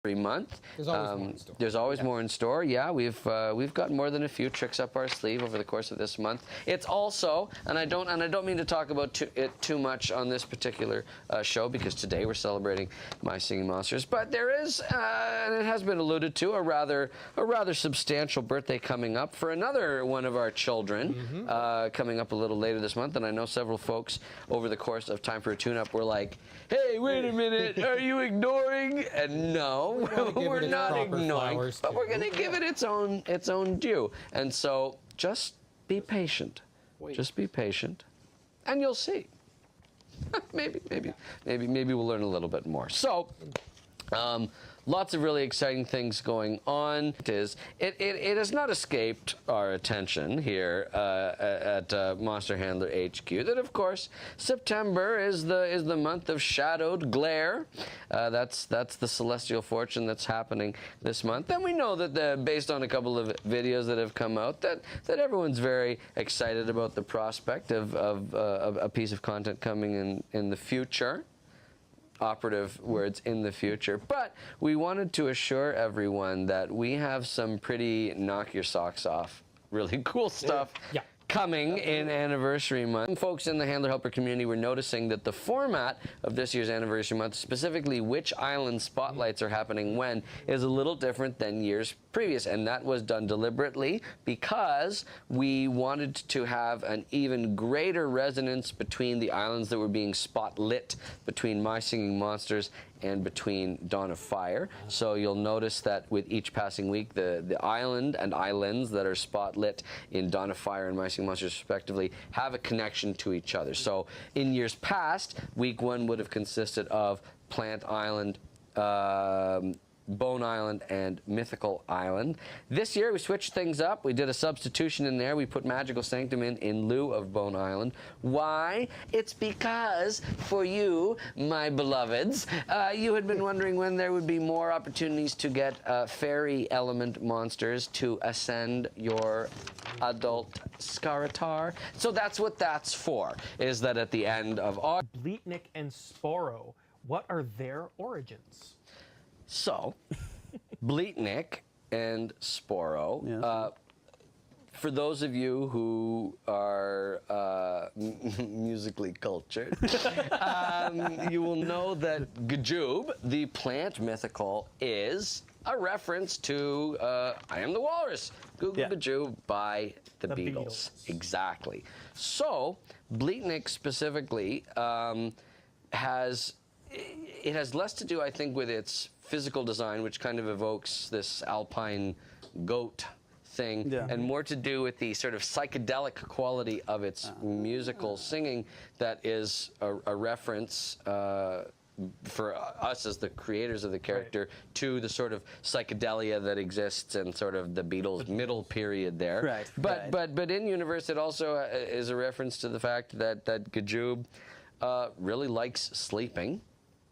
month. There's always more in store. There's always more in store. Yeah, we've got more than a few tricks up our sleeve over the course of this month. It's also, and I don't mean to talk about it too much on this particular show, because today we're celebrating My Singing Monsters. But there is, and it has been alluded to, a rather substantial birthday coming up for another one of our children, coming up a little later this month. And I know several folks over the course of Time for a Tune-Up were like, "Hey, wait a minute, are you ignoring?" And no. We're not ignoring, but we're going to give it its own due. And so just be patient. Just be patient, and you'll see. maybe we'll learn a little bit more. So, lots of really exciting things going on. It has not escaped our attention here at Monster Handler HQ that, of course, September is the month of shadowed glare. That's the celestial fortune that's happening this month, and we know that based on a couple of videos that have come out that everyone's very excited about the prospect of a piece of content coming in the future. Operative words, in the future. But we wanted to assure everyone that we have some pretty knock your socks off, really cool stuff coming in anniversary month. Some folks in the Handler Helper community were noticing that the format of this year's anniversary month, specifically which island spotlights are happening when, is a little different than years previous, and that was done deliberately because we wanted to have an even greater resonance between the islands that were being spotlit between My Singing Monsters and between Dawn of Fire. So you'll notice that with each passing week, the island and islands that are spotlit in Dawn of Fire and My Singing Monsters respectively have a connection to each other. So in years past, week one would have consisted of Plant Island, Bone Island, and Mythical Island. This year we switched things up. We did a substitution in there. We put Magical Sanctum in lieu of Bone Island. Why? It's because for you, my beloveds, you had been wondering when there would be more opportunities to get fairy element monsters to ascend your adult Skaratar. So that's what that's for, is that at the end of August... Bleatnik and Sporo, what are their origins? So, Bleatnik and Sporo, for those of you who are musically cultured, you will know that Gajoob, the plant mythical, is a reference to I Am the Walrus, Google Gajoob by the Beatles. Exactly. So, Bleatnik specifically has less to do, I think, with its physical design, which kind of evokes this alpine goat thing, and more to do with the sort of psychedelic quality of its musical singing that is a reference for us as the creators of the character to the sort of psychedelia that exists in sort of the Beatles middle period there. But in universe, it also is a reference to the fact that Gajoob really likes sleeping.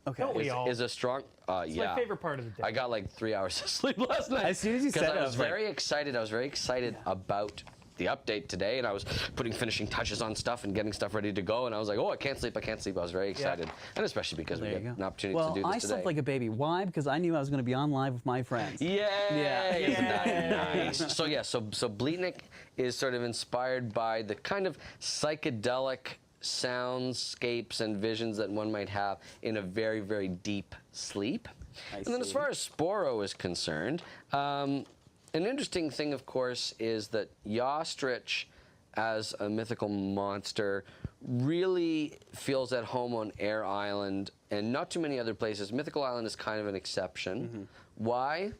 Okay. Is a strong... it's my favorite part of the day. I got like 3 hours of sleep last night. As soon as you said it, I was very excited. I was very excited about the update today, and I was putting finishing touches on stuff and getting stuff ready to go, and I was like, oh, I can't sleep. I was very excited. And especially because we get an opportunity to do this today. Well, I slept like a baby. Why? Because I knew I was going to be on live with my friends. Isn't that nice? So Bleatnik is sort of inspired by the kind of psychedelic soundscapes and visions that one might have in a very, very deep sleep. And then as far as Sporo is concerned, an interesting thing, of course, is that Yostrich, as a mythical monster, really feels at home on Air Island and not too many other places. Mythical Island is kind of an exception. Why?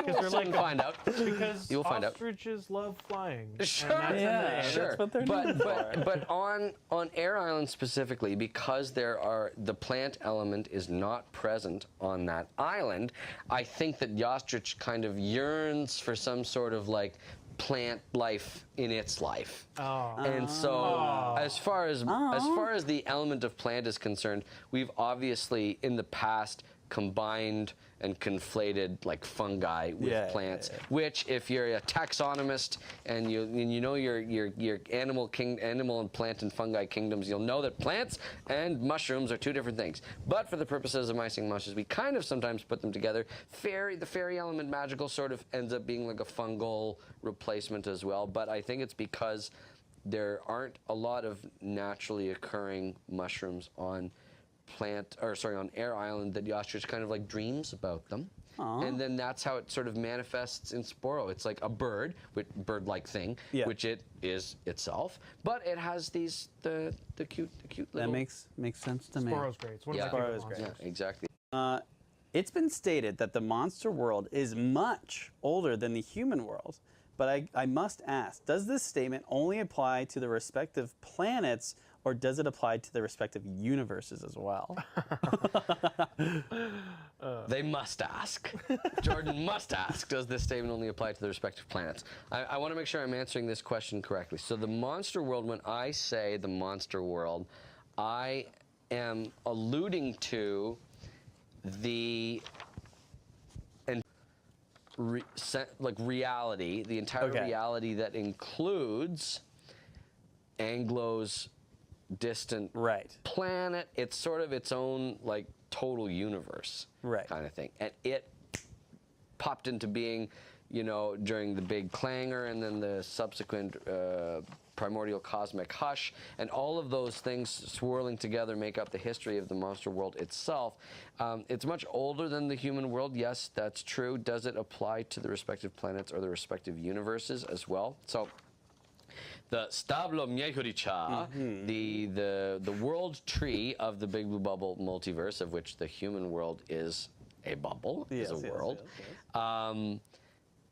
Because you'll find out. Because you'll find out. Ostriches love flying. Sure, that's what they're known for. But on Air Island specifically, because the plant element is not present on that island, I think that Yostrich kind of yearns for some sort of like plant life in its life. And so as far as the element of plant is concerned, we've obviously in the past combined and conflated like fungi with plants, which if you're a taxonomist and you know your animal and plant and fungi kingdoms, you'll know that plants and mushrooms are two different things. But for the purposes of My Singing Monsters, we kind of sometimes put them together. The fairy element magical sort of ends up being like a fungal replacement as well, but I think it's because there aren't a lot of naturally occurring mushrooms on on Air Island that Yostrich kind of like dreams about them. Aww. And then that's how it sort of manifests in Sporo. It's like a bird-like thing, which it is itself, but it has the cute little. That makes sense to me. Sporo's great. It's one of my favorite monsters. Yeah, exactly. It's been stated that the monster world is much older than the human world, but I must ask, does this statement only apply to the respective planets, or does it apply to the respective universes as well? They must ask. Jordan must ask, does this statement only apply to the respective planets? I want to make sure I'm answering this question correctly. So the monster world, when I say the monster world, I am alluding to the reality, the entire reality that includes Anglo's distant planet. It's sort of its own like total universe kind of thing, and it popped into being, you know, during the big clangor and then the subsequent primordial cosmic hush, and all of those things swirling together make up the history of the monster world itself. It's much older than the human world. Yes, that's true. Does it apply to the respective planets or the respective universes as well? So the Stablo Mjehuricha, the world tree of the Big Blue Bubble multiverse, of which the human world is a bubble, is a world,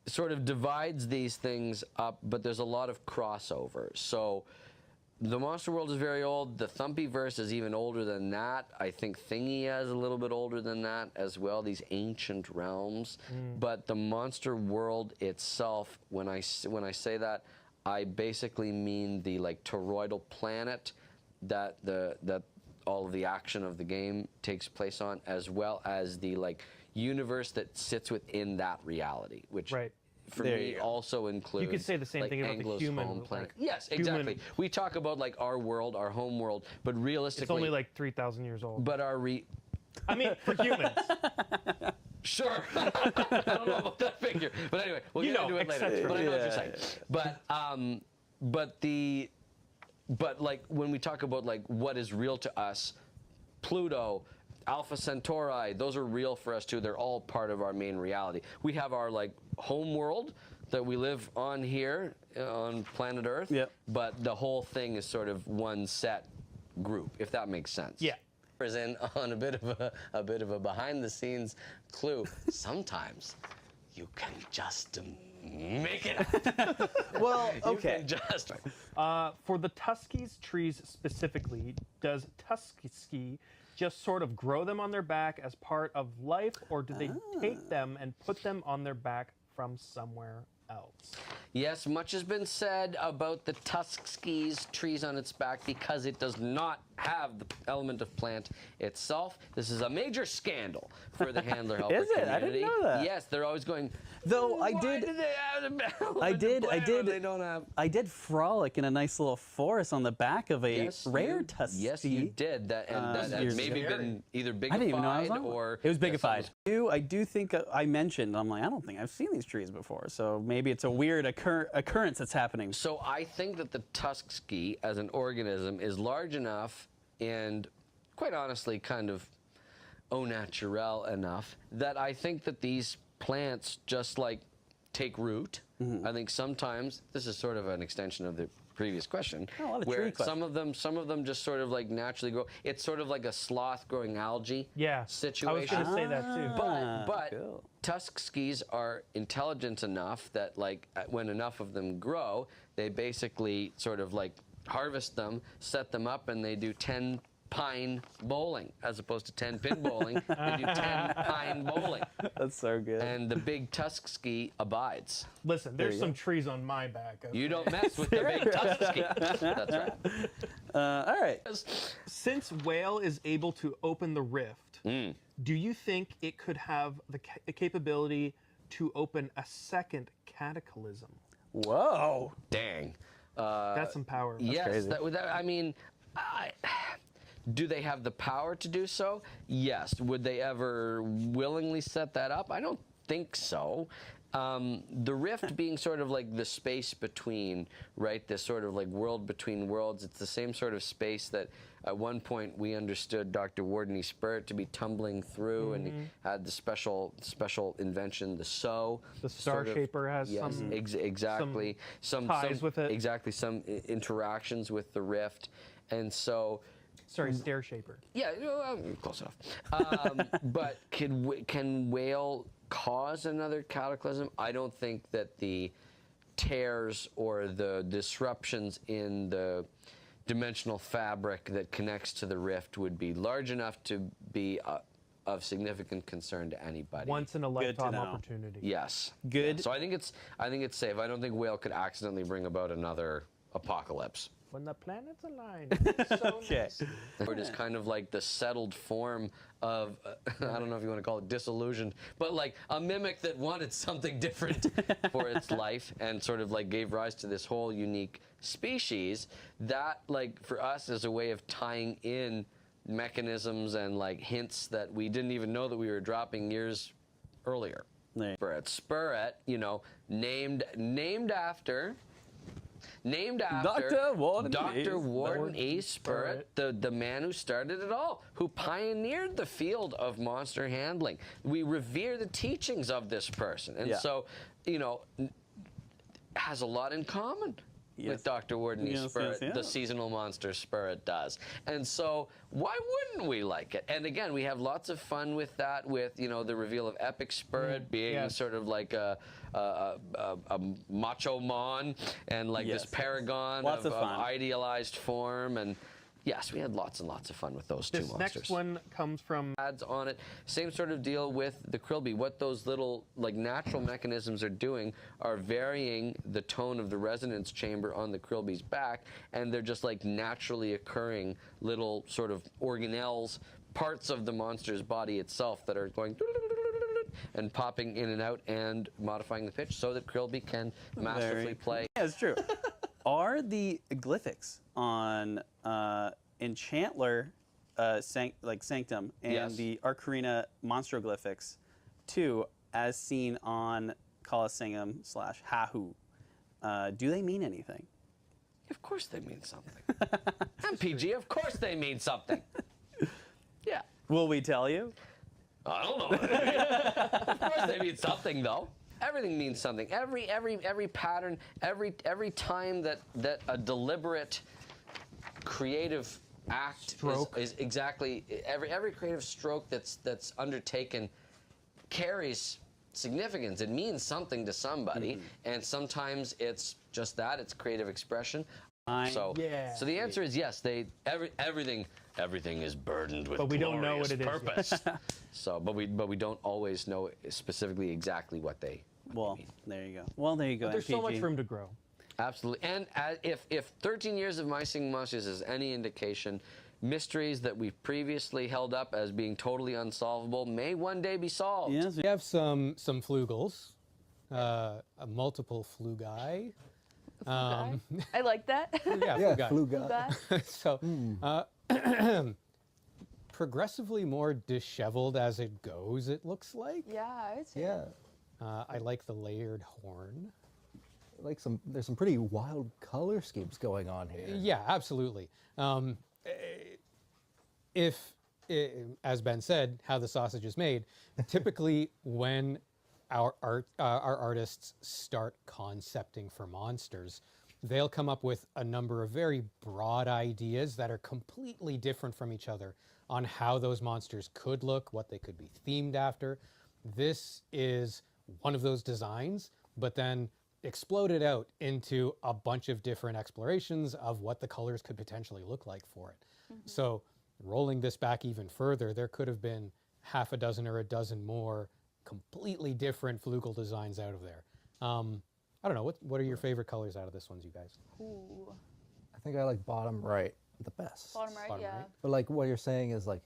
sort of divides these things up, but there's a lot of crossover. So the monster world is very old. The Thumpyverse is even older than that. I think Thingia is a little bit older than that as well, these ancient realms. But the monster world itself, when I say that, I basically mean the like toroidal planet that all of the action of the game takes place on, as well as the like universe that sits within that reality, which for me also includes. You could say the same thing about Anglo's the human home planet. like, Yes, exactly. We talk about like our world, our home world, but realistically, it's only like 3,000 years old. But I mean, for humans. Sure. I don't know about that figure, but anyway, we'll get into it later. But I know what you're saying. But like when we talk about like what is real to us, Pluto, Alpha Centauri, those are real for us too. They're all part of our main reality. We have our like home world that we live on here on planet Earth. But the whole thing is sort of one set group, if that makes sense. Yeah. In on a bit of a behind the scenes clue. Sometimes you can just make it up. Well, okay. You can just. For the Tuskies trees specifically, does Tuskegee just sort of grow them on their back as part of life, or do they take them and put them on their back from somewhere else? Yes, much has been said about the Tuskegee trees on its back because it does not have the element of plant itself. This is a major scandal for the handler helper Is it? community. I didn't know that. Yes, they're always going. Though Why do they have the They don't have. I did frolic in a nice little forest on the back of a rare Tuskegee. Yes, you did. That maybe been either bigified I didn't even know I was on or it was bigified. I do think I mentioned. I'm like, I don't think I've seen these trees before. So maybe it's a weird occurrence that's happening. So I think that the Tuskegee as an organism is large enough and, quite honestly, kind of au naturel enough that I think that these plants just like take root. I think sometimes this is sort of an extension of the previous question, where some of them just sort of like naturally grow. It's sort of like a sloth growing algae situation. I was going to say that too. But cool. Tuskegees are intelligent enough that like when enough of them grow, they basically sort of like harvest them, set them up, and they do 10 pine bowling as opposed to 10-pin bowling. They do 10-pine bowling. That's so good. And the big tusk ski abides. Listen, there's some trees on my back. Okay? You don't mess with the big tusk ski. That's right. All right. Since Whale is able to open the rift, do you think it could have the capability to open a second cataclysm? Whoa. Dang. That's some power. Yes, crazy. I mean, do they have the power to do so? Yes. Would they ever willingly set that up? I don't think so. The rift being sort of like the space between, right? This sort of like world between worlds. It's the same sort of space that at one point we understood Dr. Warden E. Spurritt to be tumbling through, and he had the special invention, the SO. The Star Shaper has some exactly some ties with it. Exactly, some interactions with the rift, and so. Sorry, Stair Shaper. Yeah, close enough. But can Whale cause another cataclysm? I don't think that the tears or the disruptions in the dimensional fabric that connects to the rift would be large enough to be of significant concern to anybody. Once in a to lifetime know. opportunity. Yes. Good. Yeah, so I think it's safe. I don't think Whale could accidentally bring about another apocalypse. When the planets align. So Okay. nicely. It is kind of like the settled form of, I don't know if you want to call it disillusioned, but like a mimic that wanted something different for its life and sort of like gave rise to this whole unique species that, like, for us is a way of tying in mechanisms and like hints that we didn't even know that we were dropping years earlier. Right. Spurritt, you know, named after Dr. Warden Dr. E. Warden E. Spurritt, the man who started it all, who pioneered the field of monster handling. We revere the teachings of this person. And Yeah. so, you know, has a lot in common Yes. with Dr. Warden E. Yes, Spurritt, yes, the yes. seasonal monster Spurritt does. And so why wouldn't we like it? And again, we have lots of fun with that, with, you know, the reveal of Epic Spurritt being yes. sort of like a macho mon and like Yes. this paragon Lots of of fun. idealized form. And yes, we had lots and lots of fun with those two This monsters. next one comes from Adds on it. Same sort of deal with the Krilby. What those little like natural mechanisms are doing are varying the tone of the resonance chamber on the Krilby's back, and they're just like naturally occurring little sort of organelles, parts of the monster's body itself that are going and popping in and out and modifying the pitch so that Krilby can masterfully play. Yeah, it's true. Are the glyphics on Enchantler, Sanctum, and Yes. the Arcarina Monstroglyphics, too, as seen on Colosseum / Hahu, do they mean anything? Of course they mean something. MPG, of course they mean something. Yeah. Will we tell you? I don't know what they mean. Of course they mean something, though. Everything means something. Every pattern, every time that a deliberate creative act Stroke. is exactly every creative stroke that's undertaken carries significance. It means something to somebody, and sometimes it's just that, it's creative expression. So the answer is yes. Everything is burdened with But we don't know what it is yet. purpose. So, but we don't always know specifically exactly what they Well, mean. there you go. Well, there you go. There's so much MPG. room to grow. Absolutely. And if 13 years of My Singing Monsters is any indication, mysteries that we've previously held up as being totally unsolvable may one day be solved. Yes. We have some flugels, a multiple flugi. I like that. Yeah, Yeah, flugi. fluga. So, progressively more disheveled as it goes, it looks like. Yeah, I would say. Yeah, I like the layered horn. like there's some pretty wild color schemes going on here. Yeah, absolutely. As Ben said, how the sausage is made, typically when our artists start concepting for monsters, they'll come up with a number of very broad ideas that are completely different from each other on how those monsters could look, what they could be themed after. This is one of those designs, but then exploded out into a bunch of different explorations of what the colors could potentially look like for it. So Rolling this back even further, there could have been half a dozen or a dozen more completely different Flugel designs out of there. I don't know, what are your favorite colors out of this ones, you guys? Ooh. I think I like bottom right the best. Bottom right, Bottom yeah. right. But like what you're saying is like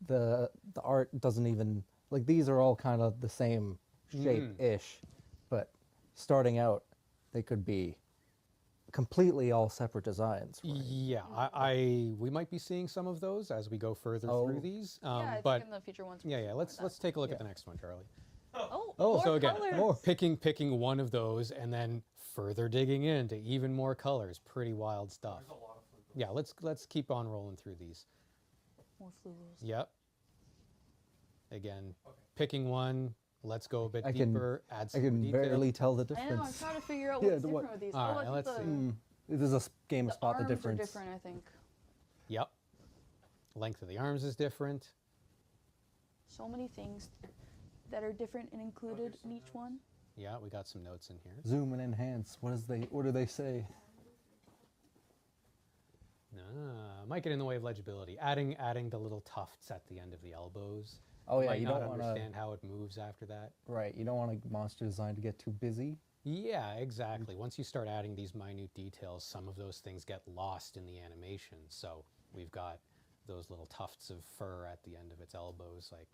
the art doesn't even like these are all kind of the same shape-ish, but starting out they could be completely all separate designs. Right? Yeah, we might be seeing some of those as we go further through Oh. these. Yeah, I but think in the future ones. yeah, let's take a look at Yeah. the next one, Charlie. Oh, Oh, more So again, colors. picking one of those and then further digging into even more colors. Pretty wild stuff. Yeah, let's keep on rolling through these. More Flugels. Yep. Again, picking one. Let's go a bit I can- deeper. Add I some can detail. barely tell the I know. I'm difference. trying to figure out Yeah, what's the different what- with these. All oh, right, I let's think see. There's a game the to spot the arms are difference. different, I think. Yep. Length of the arms is different. So many things that are different and included in each one. Yeah, we got some notes in here. Zoom and enhance. What do they say? Might get in the way of legibility. Adding the little tufts at the end of the elbows. Oh yeah, Might you not don't want understand to. how it moves after that. Right, you don't want a monster design to get too busy. Yeah, exactly. Once you start adding these minute details, some of those things get lost in the animation. So we've got those little tufts of fur at the end of its elbows. Like,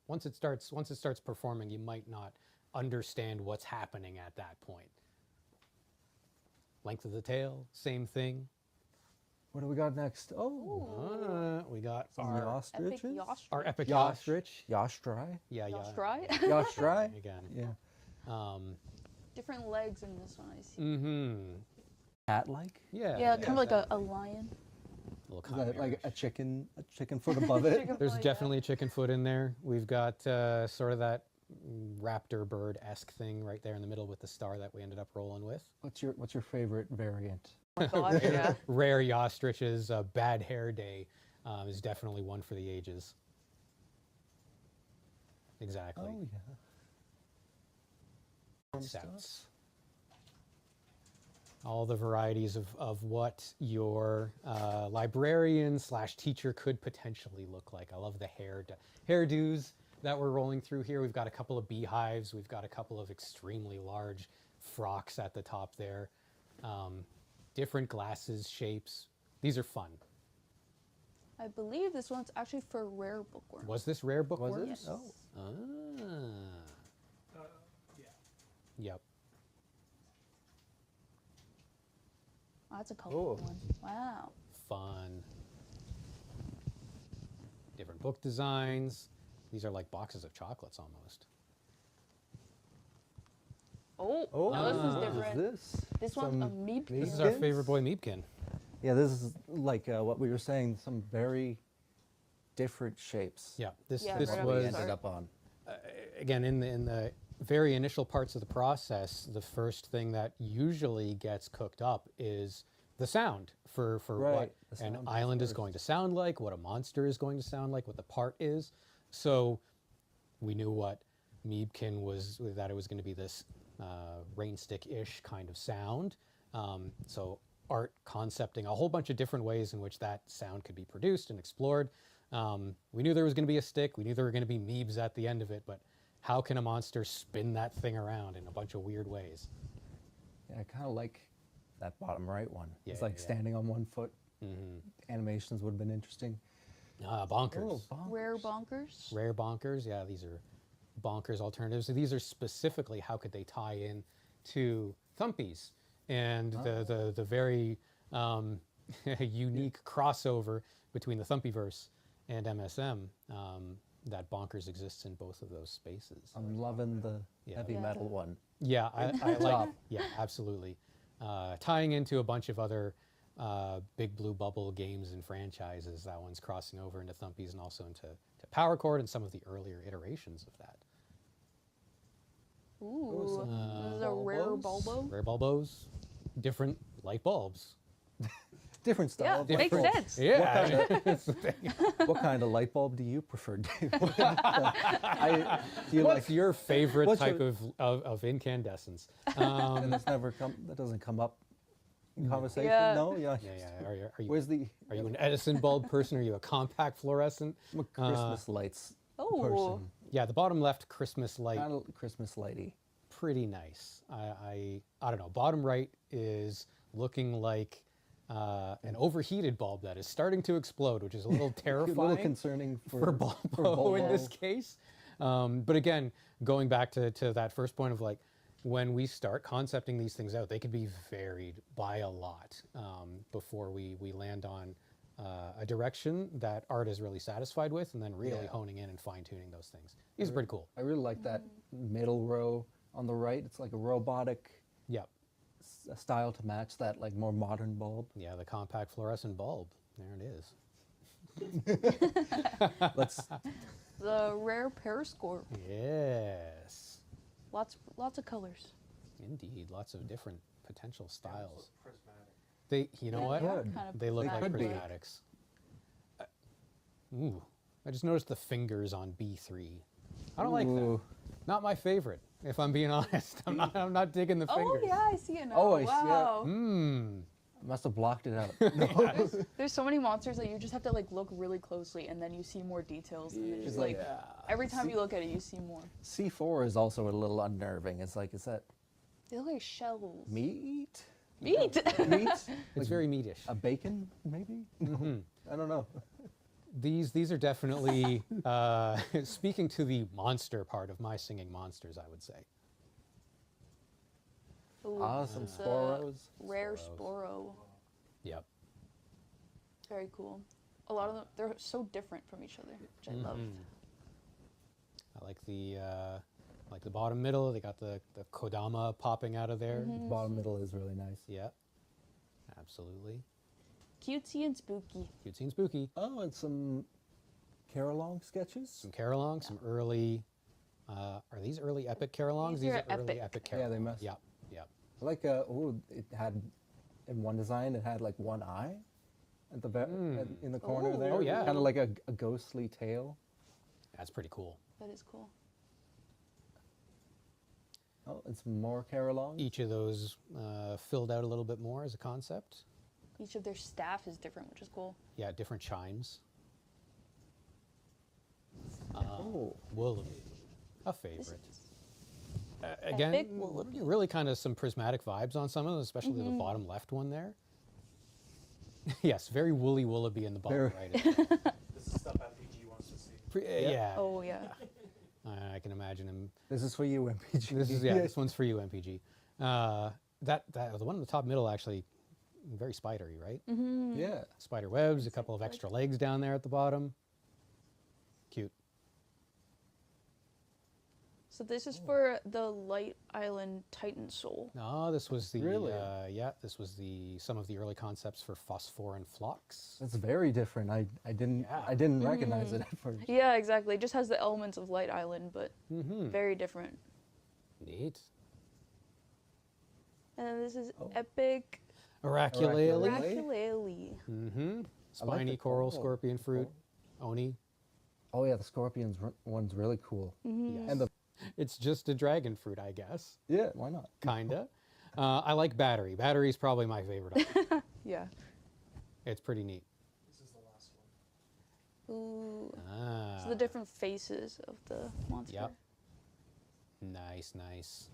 once it starts performing, you might not understand what's happening at that point. Length of the tail, same thing. What do we got next? Oh, We got some our Epic ostriches. Yosh. our epic Yosh. ostrich. Yoshtrai. Yeah, yeah. Yosh Yoshtrai. Again. Yeah. Different legs in this one, I see. Mm-hmm. Cat-like. Yeah. Yeah, kind of like a exactly. lion. Little Is that like chimerish. a chicken foot above it? Chicken There's foot, yeah. definitely a chicken foot in there. We've got sort of that raptor bird-esque thing right there in the middle with the star that we ended up rolling with. What's your favorite variant? Oh my gosh, yeah. Rare Yostrich's Bad Hair Day is definitely one for the ages. Exactly. Oh yeah. Sets. All the varieties of what your librarian / teacher could potentially look like. I love the hairdos that we're rolling through here. We've got a couple of beehives. We've got a couple of extremely large frocks at the top there. Different glasses, shapes. These are fun. I believe this one's actually for rare bookworm. Was this rare bookworm? it? Yes. Oh. Ah. Yep. Oh, that's a colorful Oh. one. Wow. Fun. Different book designs. These are like boxes of chocolates almost. Oh, Oh, no, this Ah. one's what is different. this? This one's a Some meep. This is Meepkin? our favorite boy Meepkin. Yeah, this is like what we were saying. Some very different shapes. Yeah, this Yeah, this right What we was ended up on. again in the very initial parts of the process. The first thing that usually gets cooked up is the sound for Right, what the an sound island is first. going to sound like, what a monster is going to sound like, what the part is. So we knew what Meebkin was, that it was going to be this rain stick-ish kind of sound. So art concepting a whole bunch of different ways in which that sound could be produced and explored. We knew there was going to be a stick. We knew there were going to be Meebs at the end of it, but how can a monster spin that thing around in a bunch of weird ways? Yeah, I kind of like that bottom right one. Yeah, It's like yeah. standing on one foot. Mm-hmm. Animations would have been interesting. Bonkers. Oh, bonkers. Rare bonkers. Rare bonkers. Yeah, these are bonkers alternatives. So these are specifically how could they tie in to Thumpies and the very unique crossover between the Thumpyverse and MSM. That bonkers exists in both of those spaces. I'm loving the Yeah. heavy Yeah. metal one. Yeah, I like. Top. Yeah, absolutely. Tying into a bunch of other Big Blue Bubble games and franchises. That one's crossing over into Thumpies and also into Power Chord and some of the earlier iterations of that. Ooh, some this is a rare bulbos. bulbo. Rare bulbos, different light bulbs. Different Yeah, style. makes different- sense. Yeah. What kind of light bulb do you prefer, Dave? Do you What's like? your favorite what's type your- of incandescence? And that doesn't come up conversation? Yeah. No, yeah. Yeah. Are you Where's the are you an Edison bulb person? Are you a compact fluorescent? I'm a Christmas lights Oh. person? Yeah, the bottom left Christmas light, Kind of Christmas lighty. pretty nice. I don't know. Bottom right is looking like an overheated bulb that is starting to explode, which is a little A terrifying. little concerning for Bulbo in this case. But again, going back to that first point of like, when we start concepting these things out, they can be varied by a lot before we land on a direction that art is really satisfied with, and then really Yeah. honing in and fine tuning those things. These are pretty cool. I really like that middle row on the right. It's like a robotic Yep. style to match that like more modern bulb. Yeah, the compact fluorescent bulb. There it is. Let's The rare periscope. Yes. Lots of colors. Indeed, lots of different potential styles. Prismatic. They, you know what? They are Good. kind of They look like could be. prismatics. Ooh, I just noticed the fingers on B3. I don't like that. Ooh. Not my favorite, if I'm being honest. I'm not digging the fingers. Oh yeah, I see it now. Oh, I see it. wow. Hmm. Must have blocked it out. There's so many monsters that you just have to like look really closely, and then you see more details. And it's just like every time you look at it, you see more. C4 is also a little unnerving. It's like, is that They look like shells. meat? Meat. Meat? It's very meatish. A bacon, maybe? I don't know. These are definitely speaking to the monster part of my singing monsters, I would say. Ooh, Awesome. it's a Sporos. Rare Sporos. Sporo. Yep. Very cool. A lot of them, they're so different from each other, which I love. I like the bottom middle. They got the Kodama popping out of there. Bottom middle is really nice. Yep. Absolutely. Cutesy and spooky. Cutesy and spooky. Oh, and some Carolong sketches? Some Carolong, some early. Are these early epic Carolongs? These are early epic. epic Yeah, Carolongs. they must. Yep. Yep. I like, it had, in one design, it had like one eye at the in the corner Ooh. there. Oh, yeah. Kind of like a ghostly tail. That's pretty cool. That is cool. Oh, and some more Carolong. Each of those filled out a little bit more as a concept. Each of their staff is different, which is cool. Yeah, different chimes. Oh. Willoughby, a favorite. is Again, epic Willoughby. really kind of some prismatic vibes on some of them, especially the bottom left one there. Yes, very woolly Willoughby in the bottom Very. right. as well. This is stuff MPG wants to see. Yeah, Oh yeah. I can imagine him. This is for you, MPG. This is this one's for you, MPG. That the one in the top middle actually very spidery, right? Yeah. Spider webs, a couple of extra legs down there at the bottom. Cute. So this is for the Light Island Titan Soul. No, this was the Really? this was some of the early concepts for Phosphor and Phlox. That's very different. I didn't recognize it at first. Yeah, exactly. It just has the elements of Light Island, but very different. Neat. And then this is Epic Oraculale. Raculale. Mm-hmm. I like Spiny the coral, coral. scorpion fruit, oni. Oh yeah, the scorpions one's really cool. Yes. And the It's just a dragon fruit, I guess. yeah, why not? Kinda. I like battery. Battery's probably my favorite. Of them. Yeah. It's pretty neat. This is the last one. Ooh. Ah. So the different faces of the monster. Yep. Nice, nice.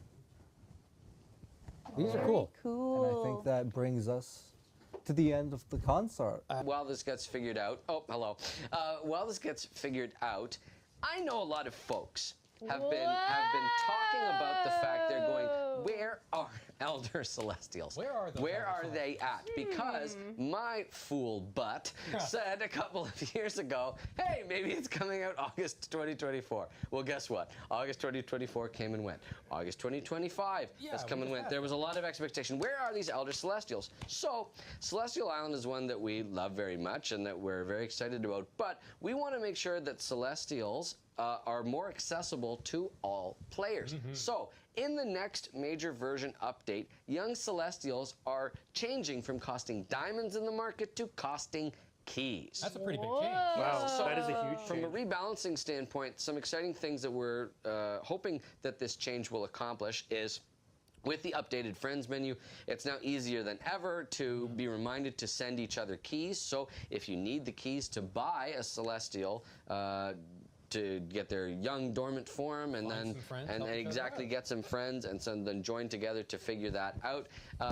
These are cool. Cool. And I think that brings us to the end of the concert. While this gets figured out, while this gets figured out, I know a lot of folks have been talking about the fact they're going, where are Elder Celestials? Where are those Where Elder are they at? Because my fool butt said a couple of years ago, hey, maybe it's coming out August 2024. Well, guess what? August 2024 came and went. August 2025 has come and went. There was a lot of expectation. Where are these Elder Celestials? So, Celestial Island is one that we love very much and that we're very excited about, but we want to make sure that Celestials are more accessible to all players. So, in the next major version update, young Celestials are changing from costing diamonds in the market to costing keys. That's a pretty big change. Wow, So, that is a huge From a change. rebalancing standpoint, some exciting things that we're hoping that this change will accomplish is With the updated Friends menu, it's now easier than ever to be reminded to send each other keys. So if you need the keys to buy a Celestial, to get their young dormant form and Find then some friends, and help each other exactly out. get some friends and so then join together to figure that out.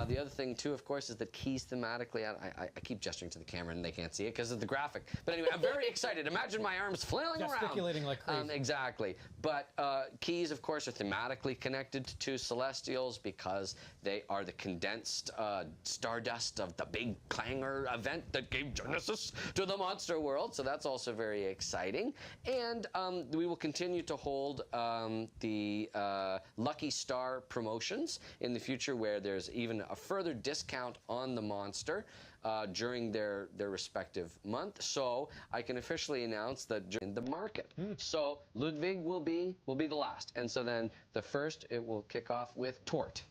The other thing too, of course, is that keys thematically. I keep gesturing to the camera and they can't see it because of the graphic. But anyway, I'm very excited. Imagine my arms flailing around, Gesticulating like crazy. exactly. But keys, of course, are thematically connected to Celestials because they are the condensed stardust of the big clanger event that gave genesis to the monster world. So that's also very exciting. And we will continue to hold the Lucky Star promotions in the future, where there's even a further discount on the monster during their respective month. So I can officially announce that in the market. So Ludwig will be the last, and so then the first it will kick off with Tort.